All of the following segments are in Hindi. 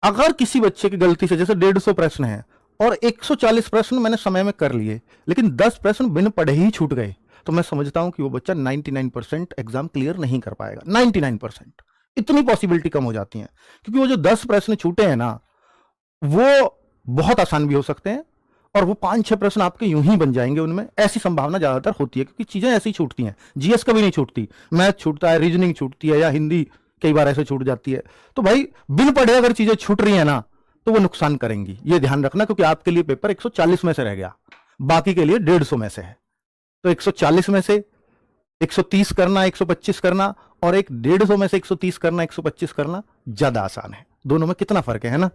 अगर किसी बच्चे की गलती से, जैसे 150 प्रश्न है और 140 प्रश्न मैंने समय में कर लिए, लेकिन 10 प्रश्न बिन पढ़े ही छूट गए, तो मैं समझता हूं कि वो बच्चा 99% एग्जाम क्लियर नहीं कर पाएगा। 99%, इतनी पॉसिबिलिटी कम हो जाती है, क्योंकि वो जो 10 प्रश्न छूटे हैं ना, वो बहुत आसान भी हो सकते हैं, और वो 5-6 प्रश्न आपके यूं ही बन जाएंगे उनमें, ऐसी संभावना ज्यादातर होती है, क्योंकि चीजें ऐसी छूटती हैं। जीएस कभी नहीं छूटती, मैथ छूटता है, रीजनिंग छूटती है, या हिंदी कई बार ऐसे छूट जाती है। तो भाई बिन पढ़े अगर चीजें छूट रही है ना, तो वो नुकसान करेंगी, ये ध्यान रखना, क्योंकि आपके लिए पेपर 140 में से रह गया, बाकी के लिए 150 में से है। तो 140 में से 130 करना, 125 करना, और एक 150 में से 130 करना, 125 करना ज्यादा आसान है। दोनों में कितना फर्क है ना।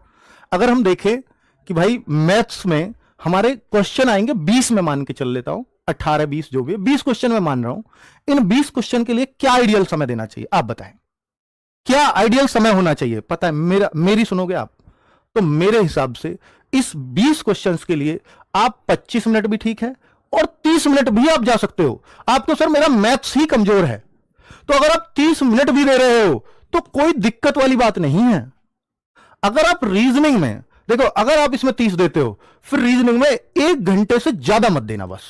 अगर हम देखें कि भाई मैथ्स में हमारे क्वेश्चन आएंगे 20 में, मान के चल लेता हूं, 18-20 जो भी 20 क्वेश्चन में मान रहा हूं, इन 20 क्वेश्चन के लिए क्या आइडियल समय देना चाहिए, आप बताएं, क्या आइडियल समय होना चाहिए? पता है मेरी सुनोगे आप, तो मेरे हिसाब से इस 20 क्वेश्चंस के लिए आप 25 मिनट भी ठीक है, और 30 मिनट भी आप जा सकते हो। आप तो सर मेरा मैथ्स ही कमजोर है, तो अगर आप 30 मिनट भी दे रहे हो तो कोई दिक्कत वाली बात नहीं है। अगर आप रीजनिंग में देखो, अगर आप इसमें 30 देते हो, फिर रीजनिंग में 1 घंटे से ज्यादा मत देना बस।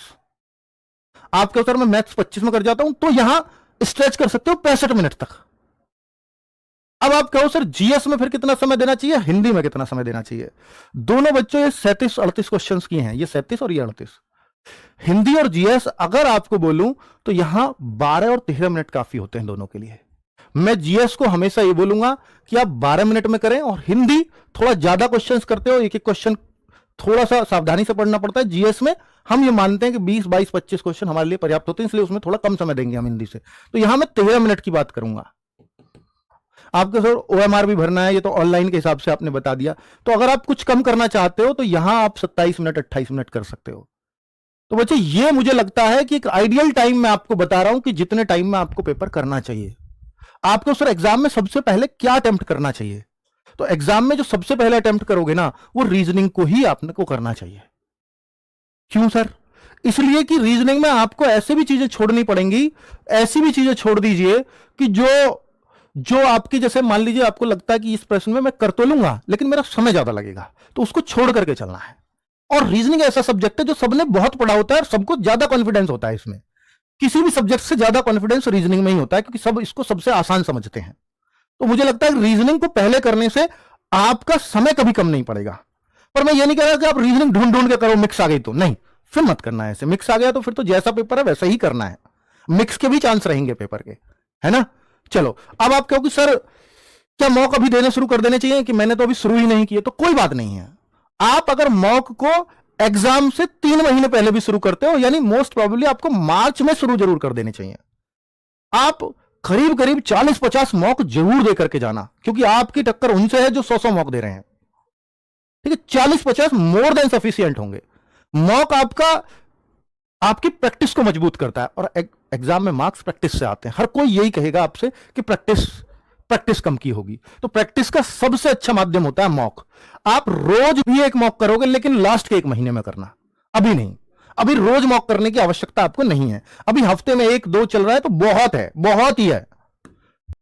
आपके सर मैं मैथ्स 25 में कर जाता हूं, तो यहां स्ट्रेच कर सकते हो 65 मिनट तक। अब आप कहो सर जीएस में फिर कितना समय देना चाहिए, हिंदी में कितना समय देना चाहिए? दोनों बच्चों ये 37-38 क्वेश्चन किए हैं, ये 37 और ये 38। हिंदी और जीएस अगर आपको बोलूं तो यहां 12 और 13 मिनट काफी होते हैं दोनों के लिए। मैं जीएस को हमेशा ये बोलूंगा कि आप 12 मिनट में करें, और हिंदी थोड़ा ज्यादा क्वेश्चंस करते हो, एक एक क्वेश्चन थोड़ा सा सावधानी से पढ़ना पड़ता है। जीएस में हम ये मानते हैं कि 20, 22, 25 क्वेश्चन हमारे लिए पर्याप्त होते हैं, इसलिए उसमें थोड़ा कम समय देंगे हम हिंदी से। तो यहां मैं 13 मिनट की बात करूंगा। आपको सर ओएमआर भी भरना है, ये तो ऑनलाइन के हिसाब से आपने बता दिया। तो अगर आप कुछ कम करना चाहते हो तो यहां आप 27 मिनट 28 मिनट कर सकते हो। तो बच्चे ये मुझे लगता है कि एक आइडियल टाइम मैं आपको बता रहा हूं कि जितने टाइम में आपको पेपर करना चाहिए। आपको सर एग्जाम में सबसे पहले क्या अटेम्प्ट करना चाहिए? तो एग्जाम में जो सबसे पहले अटेम्प्ट करोगे ना, वो रीजनिंग को ही आपको करना चाहिए। क्यों सर? इसलिए कि रीजनिंग में आपको ऐसे भी चीजें छोड़नी पड़ेंगी, ऐसी भी चीजें छोड़ दीजिए कि जो आपकी, जैसे मान लीजिए आपको लगता है कि इस प्रश्न में मैं कर तो लूंगा लेकिन मेरा समय ज्यादा लगेगा, तो उसको छोड़ करके चलना है। और रीजनिंग ऐसा सब्जेक्ट है जो सबने बहुत पढ़ा होता है और सबको ज्यादा कॉन्फिडेंस होता है इसमें। किसी भी सब्जेक्ट से ज्यादा कॉन्फिडेंस रीजनिंग में ही होता है, क्योंकि सब इसको सबसे आसान समझते हैं। तो मुझे लगता है रीजनिंग को पहले करने से आपका समय कभी कम नहीं पड़ेगा। पर मैं ये नहीं कह रहा कि आप रीजनिंग ढूंढ ढूंढ के करो, मिक्स आ गई तो नहीं, फिर मत करना है ऐसे। मिक्स आ गया तो फिर तो जैसा पेपर है वैसा ही करना है, मिक्स के भी चांस रहेंगे पेपर के, है ना। चलो, अब आप कहो कि सर क्या मॉक अभी देने शुरू कर देने चाहिए, कि मैंने तो अभी शुरू ही नहीं किए, तो कोई बात नहीं है। आप अगर मॉक को एग्जाम से 3 महीने पहले भी शुरू करते हो, यानी मोस्ट प्रोबेबली आपको मार्च में शुरू जरूर कर देने चाहिए। आप करीब करीब 40-50 मॉक जरूर दे करके जाना, क्योंकि आपकी टक्कर उनसे है जो 100-100 मॉक दे रहे हैं। ठीक है, 40-50 मोर देन सफिशियंट होंगे। मॉक आपकी प्रैक्टिस को मजबूत करता है, और एग्जाम में मार्क्स प्रैक्टिस से आते हैं। हर कोई यही कहेगा आपसे कि प्रैक्टिस कम की होगी, तो प्रैक्टिस का सबसे अच्छा माध्यम होता है मॉक। आप रोज भी एक मॉक करोगे, लेकिन लास्ट के 1 महीने में करना, अभी नहीं। अभी रोज मॉक करने की आवश्यकता आपको नहीं है। अभी हफ्ते में 1-2 चल रहा है तो बहुत है, बहुत ही है।